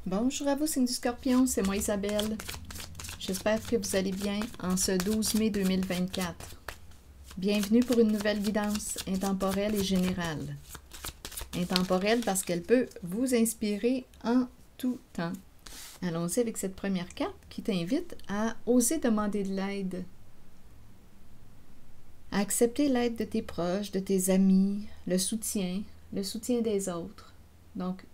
Bonjour à vous, signe du Scorpion, c'est moi Isabelle. J'espère que vous allez bien en ce 12 mai 2024. Bienvenue pour une nouvelle guidance intemporelle et générale. Intemporelle parce qu'elle peut vous inspirer en tout temps. Allons-y avec cette première carte qui t'invite à oser demander de l'aide. À accepter l'aide de tes proches, de tes amis, le soutien des autres. Donc,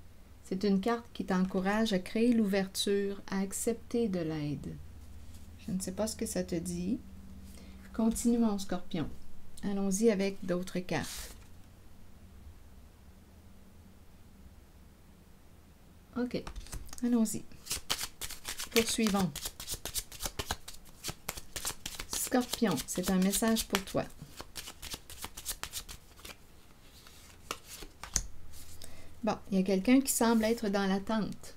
c'est une carte qui t'encourage à créer l'ouverture, à accepter de l'aide. Je ne sais pas ce que ça te dit. Continuons, Scorpion. Allons-y avec d'autres cartes. OK, allons-y. Poursuivons. Scorpion, c'est un message pour toi. Bon, il y a quelqu'un qui semble être dans l'attente.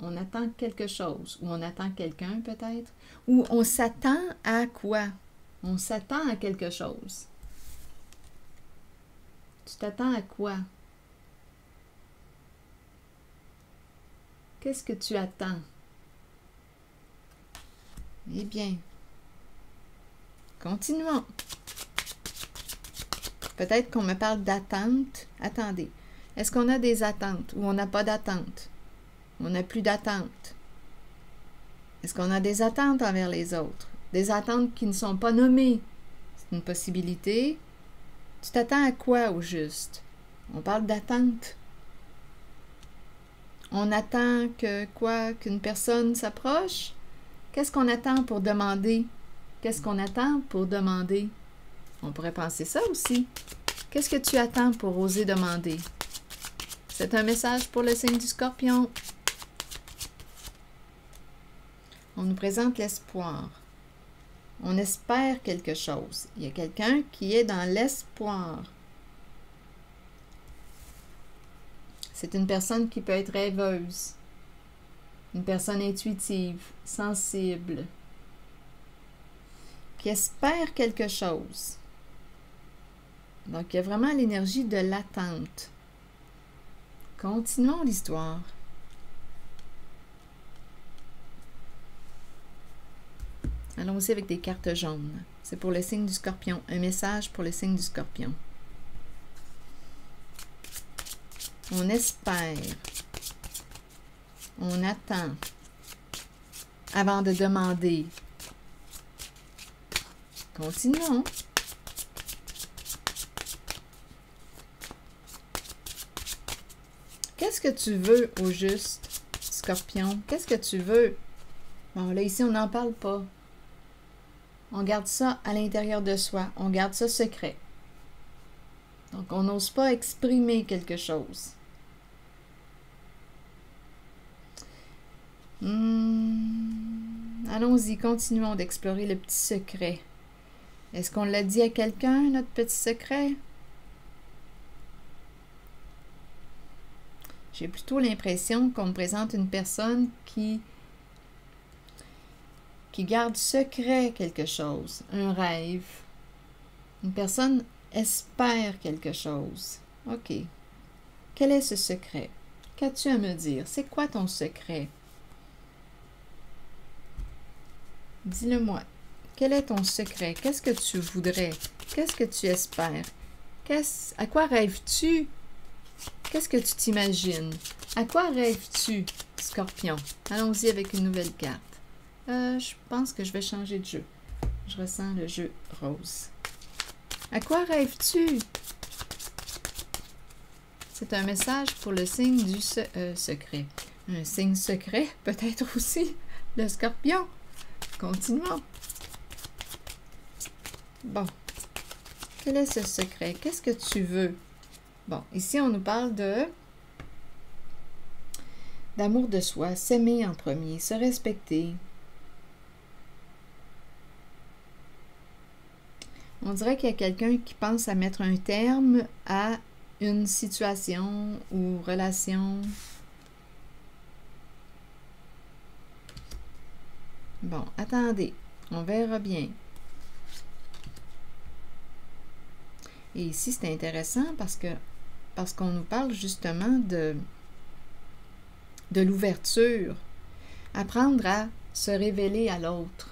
On attend quelque chose, ou on attend quelqu'un peut-être, ou on s'attend à quoi? On s'attend à quelque chose. Tu t'attends à quoi? Qu'est-ce que tu attends? Eh bien, continuons. Peut-être qu'on me parle d'attente. Attendez. Est-ce qu'on a des attentes ou on n'a pas d'attente? On n'a plus d'attente. Est-ce qu'on a des attentes envers les autres? Des attentes qui ne sont pas nommées? C'est une possibilité. Tu t'attends à quoi au juste? On parle d'attente. On attend que quoi? Qu'une personne s'approche? Qu'est-ce qu'on attend pour demander? Qu'est-ce qu'on attend pour demander? On pourrait penser ça aussi. Qu'est-ce que tu attends pour oser demander? C'est un message pour le signe du Scorpion. On nous présente l'espoir. On espère quelque chose. Il y a quelqu'un qui est dans l'espoir. C'est une personne qui peut être rêveuse. Une personne intuitive, sensible, qui espère quelque chose. Donc, il y a vraiment l'énergie de l'attente. Continuons l'histoire. Allons-y avec des cartes jaunes. C'est pour le signe du Scorpion. Un message pour le signe du Scorpion. On espère. On attend. Avant de demander. Continuons. Qu'est-ce que tu veux au juste, Scorpion? Qu'est-ce que tu veux? Bon, là, ici, on n'en parle pas. On garde ça à l'intérieur de soi. On garde ça secret. Donc, on n'ose pas exprimer quelque chose. Allons-y, continuons d'explorer le petit secret. Est-ce qu'on l'a dit à quelqu'un, notre petit secret? J'ai plutôt l'impression qu'on me présente une personne qui garde secret quelque chose, un rêve. Une personne espère quelque chose. OK. Quel est ce secret? Qu'as-tu à me dire? C'est quoi ton secret? Dis-le-moi. Quel est ton secret? Qu'est-ce que tu voudrais? Qu'est-ce que tu espères? À quoi rêves-tu? Qu'est-ce que tu t'imagines? À quoi rêves-tu, Scorpion? Allons-y avec une nouvelle carte. Je pense que je vais changer de jeu. Je ressens le jeu rose. À quoi rêves-tu? C'est un message pour le signe du secret. Un signe secret, peut-être aussi, le Scorpion. Continuons. Bon. Quel est ce secret? Qu'est-ce que tu veux? Bon, ici, on nous parle d'amour de soi, s'aimer en premier, se respecter. On dirait qu'il y a quelqu'un qui pense à mettre un terme à une situation ou relation. Bon, attendez, on verra bien. Et ici, c'est intéressant parce qu'on nous parle justement de l'ouverture, apprendre à se révéler à l'autre.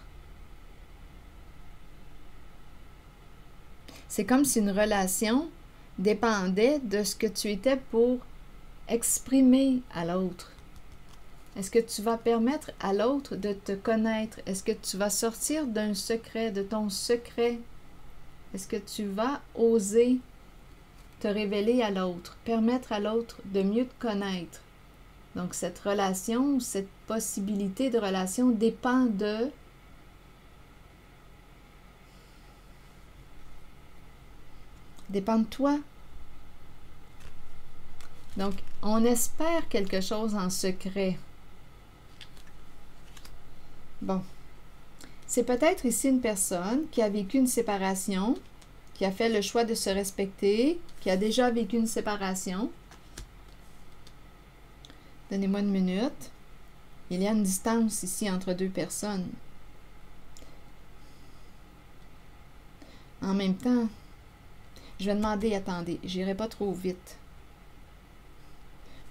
C'est comme si une relation dépendait de ce que tu étais pour exprimer à l'autre. Est-ce que tu vas permettre à l'autre de te connaître? Est-ce que tu vas sortir d'un secret, de ton secret? Est-ce que tu vas oser te révéler à l'autre, permettre à l'autre de mieux te connaître? Donc, cette relation, cette possibilité de relation dépend de toi. Donc, on espère quelque chose en secret. Bon. C'est peut-être ici une personne qui a vécu une séparation, qui a fait le choix de se respecter, qui a déjà vécu une séparation. Donnez-moi une minute. Il y a une distance ici entre deux personnes. En même temps, je vais demander, attendez, j'irai pas trop vite.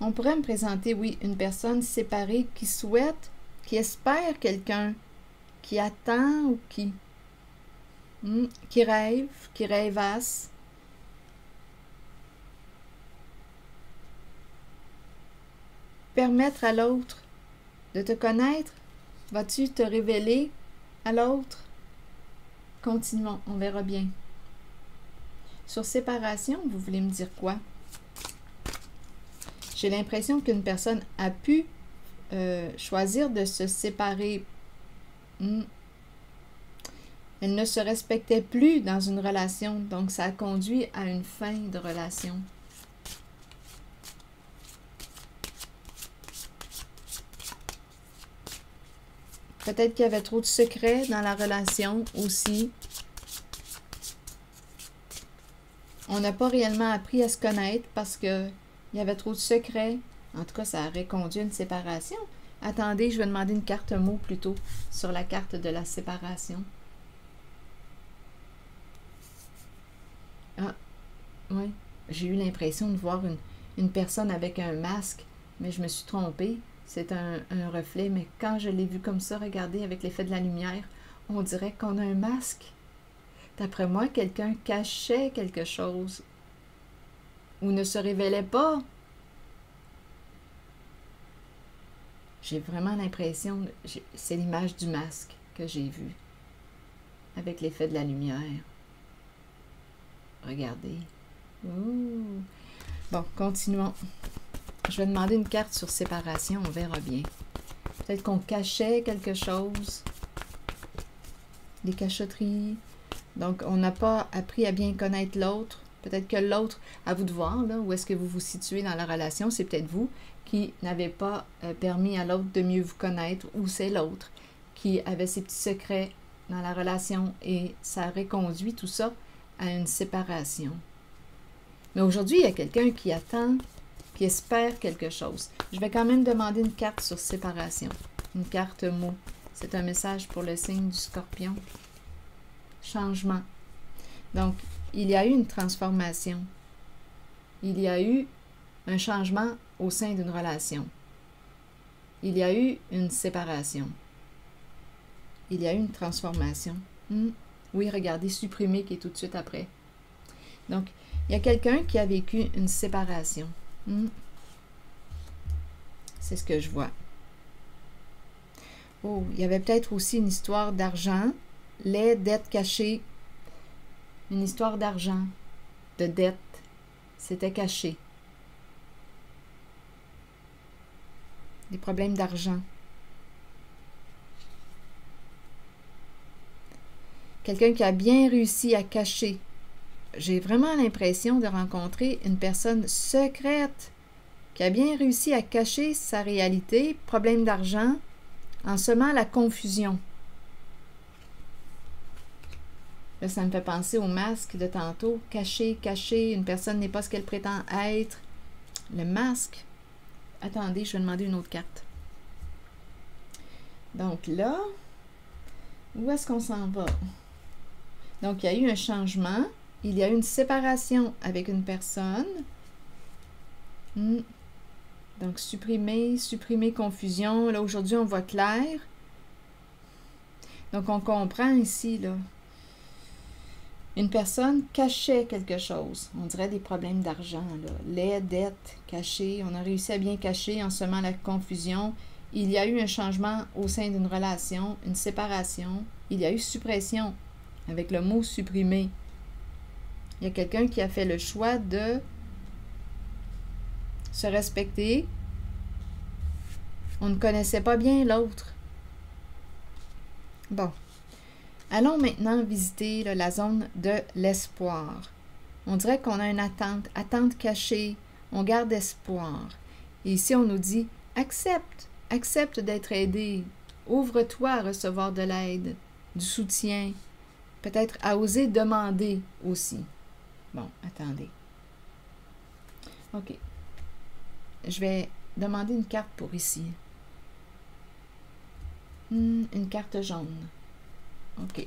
On pourrait me présenter, oui, une personne séparée qui souhaite, qui espère quelqu'un, qui attend ou qui rêve, qui rêvasse. Permettre à l'autre de te connaître. Vas-tu te révéler à l'autre? Continuons, on verra bien. Sur séparation, vous voulez me dire quoi? J'ai l'impression qu'une personne a pu choisir de se séparer. Elle ne se respectait plus dans une relation, donc ça a conduit à une fin de relation. Peut-être qu'il y avait trop de secrets dans la relation aussi. On n'a pas réellement appris à se connaître parce qu'il y avait trop de secrets. En tout cas, ça aurait conduit à une séparation. Attendez, je vais demander une carte mot plutôt sur la carte de la séparation. Ah, oui. J'ai eu l'impression de voir une personne avec un masque, mais je me suis trompée. C'est un reflet, mais quand je l'ai vu comme ça, regardez, avec l'effet de la lumière, on dirait qu'on a un masque. D'après moi, quelqu'un cachait quelque chose ou ne se révélait pas. J'ai vraiment l'impression, c'est l'image du masque que j'ai vu, avec l'effet de la lumière. Regardez. Ouh. Bon, continuons. Je vais demander une carte sur séparation, on verra bien. Peut-être qu'on cachait quelque chose. Des cachotteries. Donc, on n'a pas appris à bien connaître l'autre. Peut-être que l'autre, à vous de voir, là, où est-ce que vous vous situez dans la relation, c'est peut-être vous qui n'avez pas permis à l'autre de mieux vous connaître, ou c'est l'autre qui avait ses petits secrets dans la relation et ça aurait conduit tout ça à une séparation. Mais aujourd'hui, il y a quelqu'un qui attend, qui espère quelque chose. Je vais quand même demander une carte sur séparation, une carte mot. C'est un message pour le signe du Scorpion. Changement. Donc, il y a eu une transformation. Il y a eu un changement au sein d'une relation. Il y a eu une séparation. Il y a eu une transformation. Oui, regardez, supprimer qui est tout de suite après. Donc, il y a quelqu'un qui a vécu une séparation. C'est ce que je vois. Oh, il y avait peut-être aussi une histoire d'argent, les dettes cachées. Une histoire d'argent, de dettes. C'était caché. Des problèmes d'argent. Quelqu'un qui a bien réussi à cacher. J'ai vraiment l'impression de rencontrer une personne secrète qui a bien réussi à cacher sa réalité, problème d'argent, en semant la confusion. Là, ça me fait penser au masque de tantôt. Caché, caché, une personne n'est pas ce qu'elle prétend être. Le masque. Attendez, je vais demander une autre carte. Donc là, où est-ce qu'on s'en va? Donc, il y a eu un changement. Il y a eu une séparation avec une personne. Donc, supprimer confusion. Là, aujourd'hui, on voit clair. Donc, on comprend ici, là. Une personne cachait quelque chose. On dirait des problèmes d'argent, là. Les dettes cachées. On a réussi à bien cacher en semant la confusion. Il y a eu un changement au sein d'une relation, une séparation. Il y a eu suppression, avec le mot supprimer. Il y a quelqu'un qui a fait le choix de se respecter. On ne connaissait pas bien l'autre. Bon. Allons maintenant visiter là, la zone de l'espoir. On dirait qu'on a une attente cachée. On garde espoir. Et ici, on nous dit, accepte d'être aidé. Ouvre-toi à recevoir de l'aide, du soutien. Peut-être à oser demander aussi. Bon, attendez. OK. Je vais demander une carte pour ici. Une carte jaune. OK.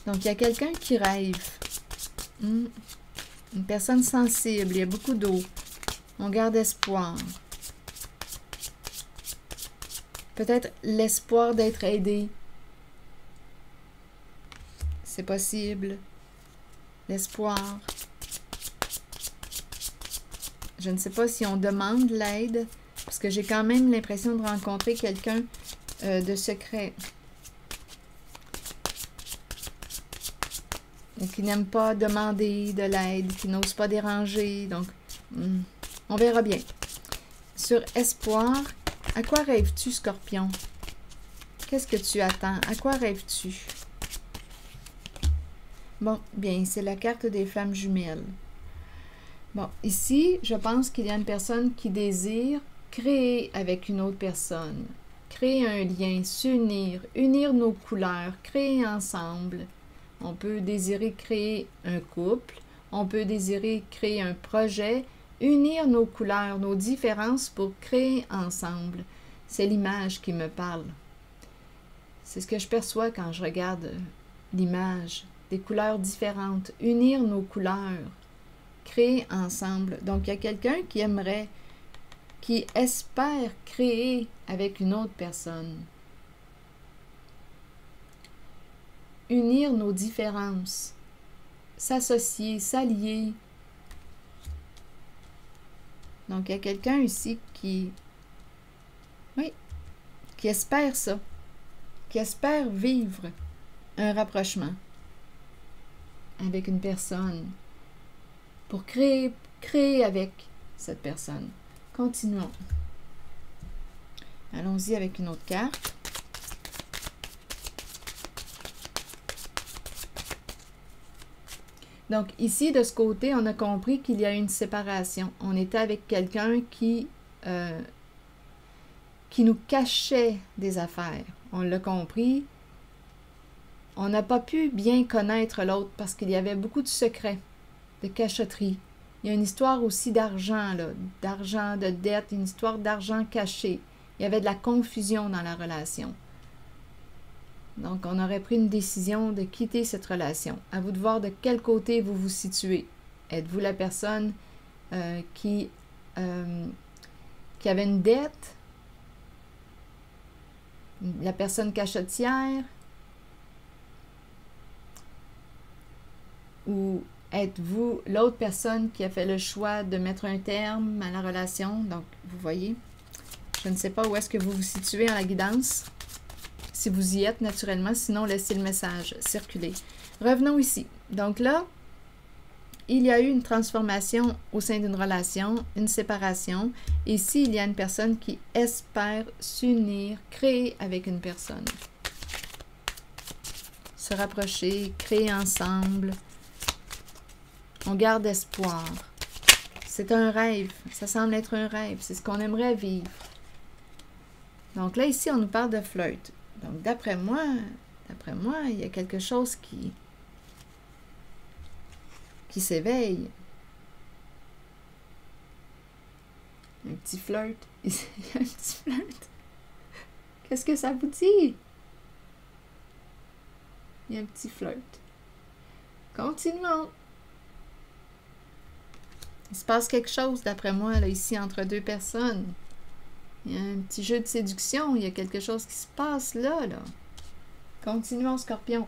Donc, il y a quelqu'un qui rêve. Une personne sensible. Il y a beaucoup d'eau. On garde espoir. Peut-être l'espoir d'être aidé. C'est possible. L'espoir. Je ne sais pas si on demande l'aide, parce que j'ai quand même l'impression de rencontrer quelqu'un de secret. Ou qui n'aime pas demander de l'aide, qui n'ose pas déranger. Donc, on verra bien. Sur espoir, à quoi rêves-tu, Scorpion? Qu'est-ce que tu attends? À quoi rêves-tu? Bon, bien, c'est la carte des flammes jumelles. Bon, ici, je pense qu'il y a une personne qui désire créer avec une autre personne, créer un lien, s'unir, unir nos couleurs, créer ensemble. On peut désirer créer un couple, on peut désirer créer un projet, unir nos couleurs, nos différences pour créer ensemble. C'est l'image qui me parle. C'est ce que je perçois quand je regarde l'image, des couleurs différentes, unir nos couleurs. Créer ensemble. Donc, il y a quelqu'un qui aimerait, qui espère créer avec une autre personne. Unir nos différences. S'associer, s'allier. Donc, il y a quelqu'un ici qui espère ça. Qui espère vivre un rapprochement avec une personne. Pour créer avec cette personne. Continuons. Allons-y avec une autre carte. Donc, ici, de ce côté, on a compris qu'il y a une séparation. On était avec quelqu'un qui nous cachait des affaires. On l'a compris. On n'a pas pu bien connaître l'autre parce qu'il y avait beaucoup de secrets. De cachotterie. Il y a une histoire aussi d'argent, là, d'argent, de dette, une histoire d'argent caché. Il y avait de la confusion dans la relation. Donc, on aurait pris une décision de quitter cette relation. À vous de voir de quel côté vous vous situez. Êtes-vous la personne qui avait une dette? La personne cachotière? Ou êtes-vous l'autre personne qui a fait le choix de mettre un terme à la relation? Donc, vous voyez, je ne sais pas où est-ce que vous vous situez en la guidance. Si vous y êtes naturellement, sinon laissez le message circuler. Revenons ici. Donc là, il y a eu une transformation au sein d'une relation, une séparation. Et ici, il y a une personne qui espère s'unir, créer avec une personne. Se rapprocher, créer ensemble. On garde espoir. C'est un rêve. Ça semble être un rêve. C'est ce qu'on aimerait vivre. Donc là, ici, on nous parle de flirt. Donc, d'après moi, il y a quelque chose qui s'éveille. Un petit flirt. Il y a un petit flirt. Qu'est-ce que ça vous dit? Il y a un petit flirt. Continuons. Il se passe quelque chose, d'après moi, là, ici, entre deux personnes. Il y a un petit jeu de séduction. Il y a quelque chose qui se passe là, là. Continuons, Scorpion.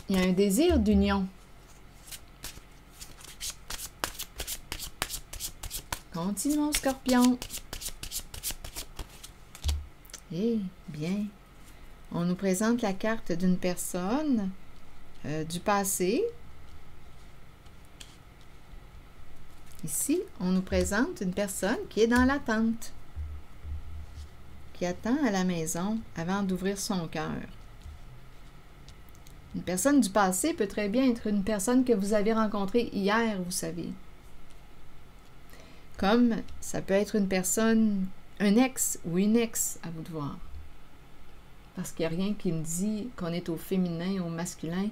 Il y a un désir d'union. Continuons, Scorpion. Eh bien, on nous présente la carte d'une personne du passé. Ici, on nous présente une personne qui est dans l'attente, qui attend à la maison avant d'ouvrir son cœur. Une personne du passé peut très bien être une personne que vous avez rencontrée hier, vous savez. Comme ça peut être une personne, un ex ou une ex, à vous de voir. Parce qu'il n'y a rien qui me dit qu'on est au féminin ou au masculin,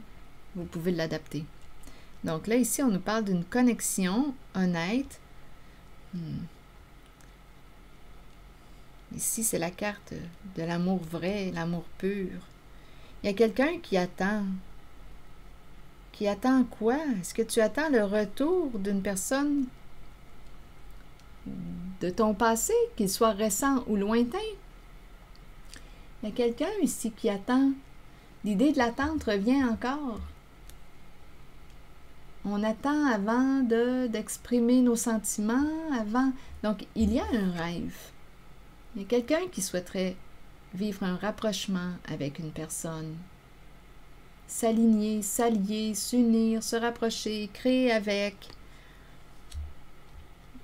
vous pouvez l'adapter. Donc là, ici, on nous parle d'une connexion honnête. Ici, c'est la carte de l'amour vrai, l'amour pur. Il y a quelqu'un qui attend. Qui attend quoi? Est-ce que tu attends le retour d'une personne de ton passé, qu'il soit récent ou lointain? Il y a quelqu'un ici qui attend. L'idée de l'attente revient encore. On attend avant d'exprimer nos sentiments, avant. Donc, il y a un rêve. Il y a quelqu'un qui souhaiterait vivre un rapprochement avec une personne. S'aligner, s'allier, s'unir, se rapprocher, créer avec.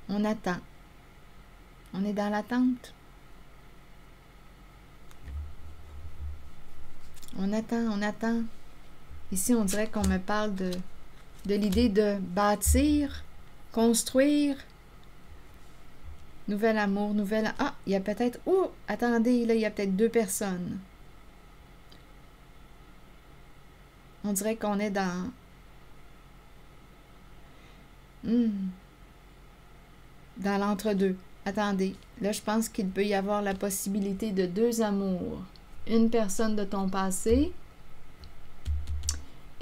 On attend. On est dans l'attente. On attend, on attend. Ici, on dirait qu'on me parle de l'idée de bâtir, construire. Nouvel amour, nouvelle... Ah, il y a peut-être... Oh, attendez, là, il y a peut-être deux personnes. On dirait qu'on est dans... dans l'entre-deux. Attendez, là, je pense qu'il peut y avoir la possibilité de deux amours. Une personne de ton passé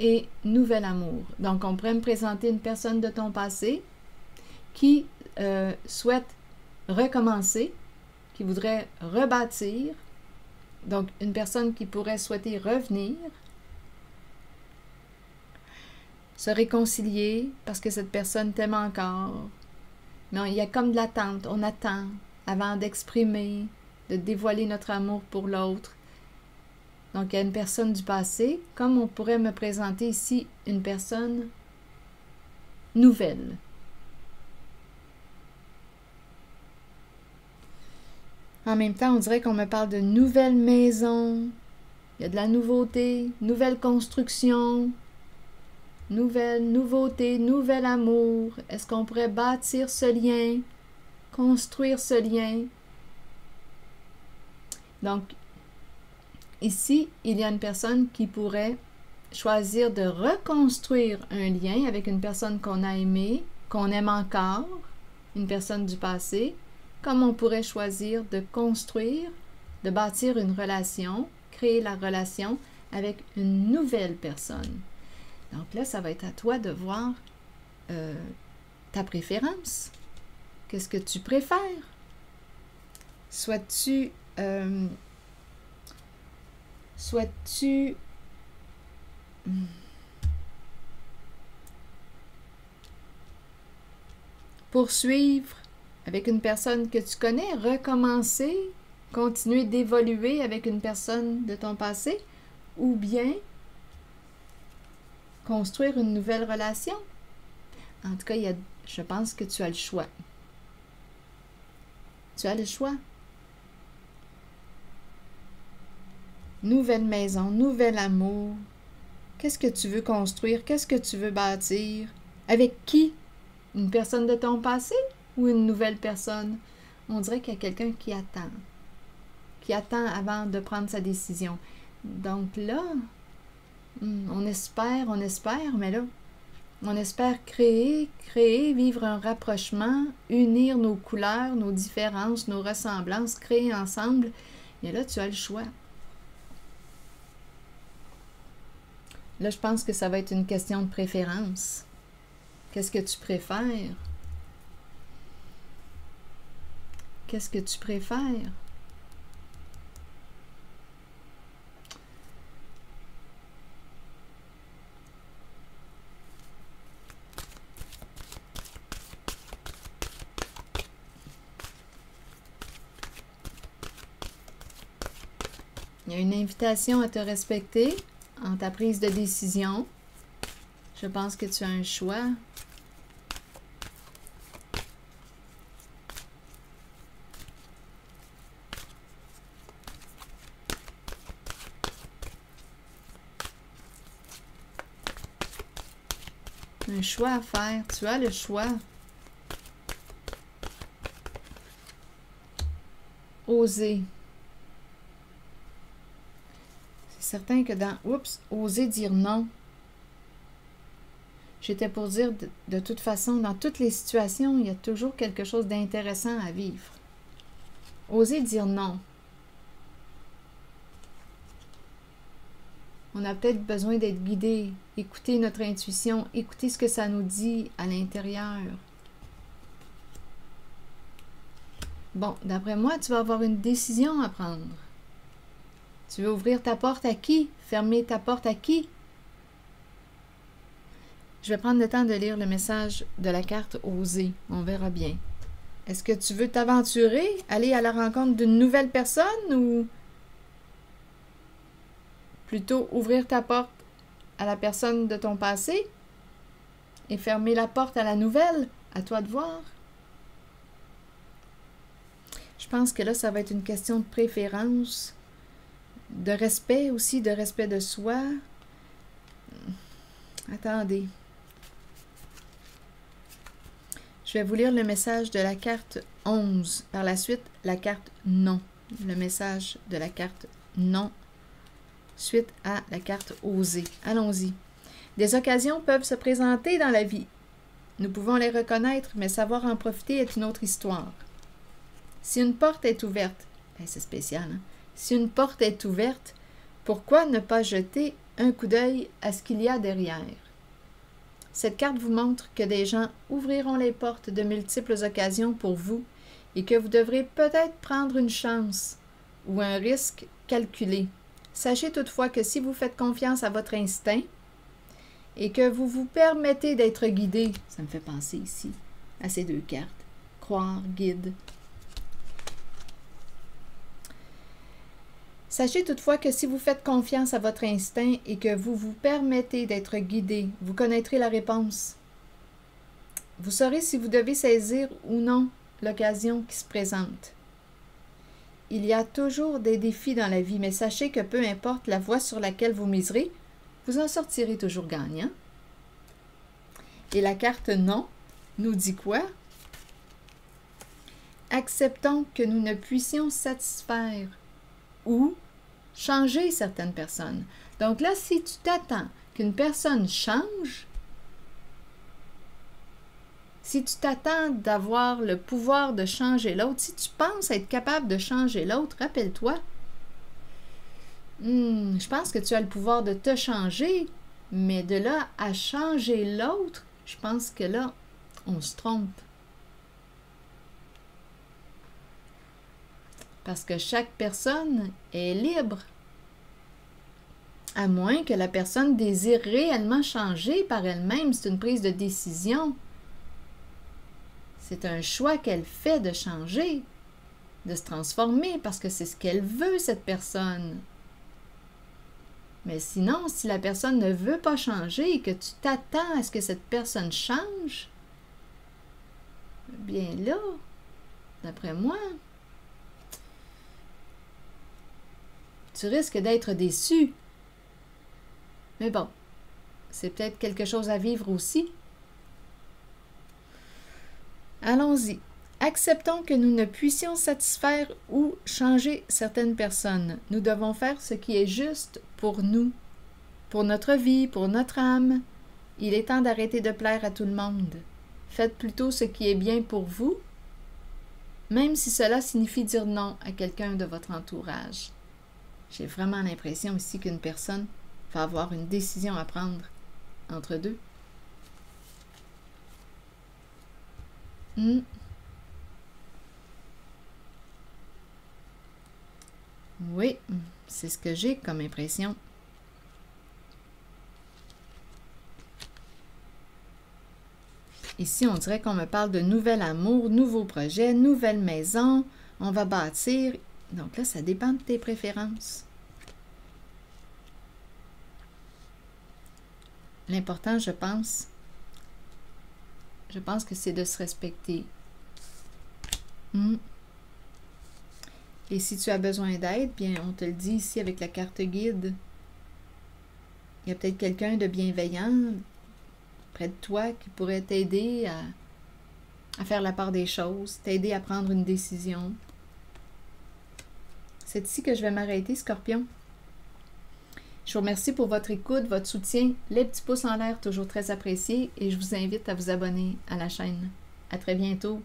et nouvel amour. Donc, on pourrait me présenter une personne de ton passé qui souhaite recommencer, qui voudrait rebâtir. Donc, une personne qui pourrait souhaiter revenir, se réconcilier parce que cette personne t'aime encore. Mais il y a comme de l'attente. On attend avant d'exprimer, de dévoiler notre amour pour l'autre. Donc, il y a une personne du passé, comme on pourrait me présenter ici une personne nouvelle. En même temps, on dirait qu'on me parle de nouvelle maison. Il y a de la nouveauté, nouvelle construction, nouvelle nouveauté, nouvel amour. Est-ce qu'on pourrait bâtir ce lien, construire ce lien? Donc, ici, il y a une personne qui pourrait choisir de reconstruire un lien avec une personne qu'on a aimée, qu'on aime encore, une personne du passé, comme on pourrait choisir de construire, de bâtir une relation, créer la relation avec une nouvelle personne. Donc là, ça va être à toi de voir ta préférence. Qu'est-ce que tu préfères? Souhaites-tu poursuivre avec une personne que tu connais, recommencer, continuer d'évoluer avec une personne de ton passé, ou bien construire une nouvelle relation? En tout cas, je pense que tu as le choix. Tu as le choix. Nouvelle maison, nouvel amour. Qu'est-ce que tu veux construire? Qu'est-ce que tu veux bâtir? Avec qui? Une personne de ton passé ou une nouvelle personne? On dirait qu'il y a quelqu'un qui attend avant de prendre sa décision. Donc là, on espère, mais là, on espère créer, vivre un rapprochement, unir nos couleurs, nos différences, nos ressemblances, créer ensemble. Et là, tu as le choix. Là, je pense que ça va être une question de préférence. Qu'est-ce que tu préfères? Qu'est-ce que tu préfères? Il y a une invitation à te respecter en ta prise de décision. Je pense que tu as un choix. Un choix à faire. Tu as le choix. Oser. C'est certain que dans... Oups! Oser dire non. J'étais pour dire, de toute façon, dans toutes les situations, il y a toujours quelque chose d'intéressant à vivre. Oser dire non. On a peut-être besoin d'être guidé, écouter notre intuition, écouter ce que ça nous dit à l'intérieur. Bon, d'après moi, tu vas avoir une décision à prendre. Tu veux ouvrir ta porte à qui? Fermer ta porte à qui? Je vais prendre le temps de lire le message de la carte Oser. On verra bien. Est-ce que tu veux t'aventurer, aller à la rencontre d'une nouvelle personne ou plutôt ouvrir ta porte à la personne de ton passé et fermer la porte à la nouvelle? À toi de voir. Je pense que là, ça va être une question de préférence, de respect aussi, de respect de soi. Attendez. Je vais vous lire le message de la carte 11. Par la suite, la carte non. Le message de la carte non. Suite à la carte Oser. Allons-y. Des occasions peuvent se présenter dans la vie. Nous pouvons les reconnaître, mais savoir en profiter est une autre histoire. Si une porte est ouverte, c'est spécial, hein? Si une porte est ouverte, pourquoi ne pas jeter un coup d'œil à ce qu'il y a derrière? Cette carte vous montre que des gens ouvriront les portes de multiples occasions pour vous et que vous devrez peut-être prendre une chance ou un risque calculé. Sachez toutefois que si vous faites confiance à votre instinct et que vous vous permettez d'être guidé, ça me fait penser ici à ces deux cartes, croire, guide. Sachez toutefois que si vous faites confiance à votre instinct et que vous vous permettez d'être guidé, vous connaîtrez la réponse. Vous saurez si vous devez saisir ou non l'occasion qui se présente. Il y a toujours des défis dans la vie, mais sachez que peu importe la voie sur laquelle vous miserez, vous en sortirez toujours gagnant. Et la carte non nous dit quoi? Acceptons que nous ne puissions satisfaire ou changer certaines personnes. Donc là, si tu t'attends qu'une personne change, si tu t'attends d'avoir le pouvoir de changer l'autre, si tu penses être capable de changer l'autre, rappelle-toi, je pense que tu as le pouvoir de te changer, mais de là à changer l'autre, je pense que là, on se trompe. Parce que chaque personne est libre. À moins que la personne désire réellement changer par elle-même, c'est une prise de décision. C'est un choix qu'elle fait de changer, de se transformer, parce que c'est ce qu'elle veut, cette personne. Mais sinon, si la personne ne veut pas changer et que tu t'attends à ce que cette personne change, bien là, d'après moi, tu risques d'être déçu. Mais bon, c'est peut-être quelque chose à vivre aussi. Allons-y. Acceptons que nous ne puissions satisfaire ou changer certaines personnes. Nous devons faire ce qui est juste pour nous, pour notre vie, pour notre âme. Il est temps d'arrêter de plaire à tout le monde. Faites plutôt ce qui est bien pour vous, même si cela signifie dire non à quelqu'un de votre entourage. J'ai vraiment l'impression ici qu'une personne va avoir une décision à prendre entre deux. Oui, c'est ce que j'ai comme impression. Ici, on dirait qu'on me parle de nouvel amour, nouveau projet, nouvelle maison, on va bâtir. Donc là, ça dépend de tes préférences. L'important, je pense que c'est de se respecter. Et si tu as besoin d'aide, bien, on te le dit ici avec la carte guide. Il y a peut-être quelqu'un de bienveillant près de toi qui pourrait t'aider à faire la part des choses, t'aider à prendre une décision. C'est ici que je vais m'arrêter, Scorpion. Je vous remercie pour votre écoute, votre soutien, les petits pouces en l'air toujours très appréciés et je vous invite à vous abonner à la chaîne. À très bientôt.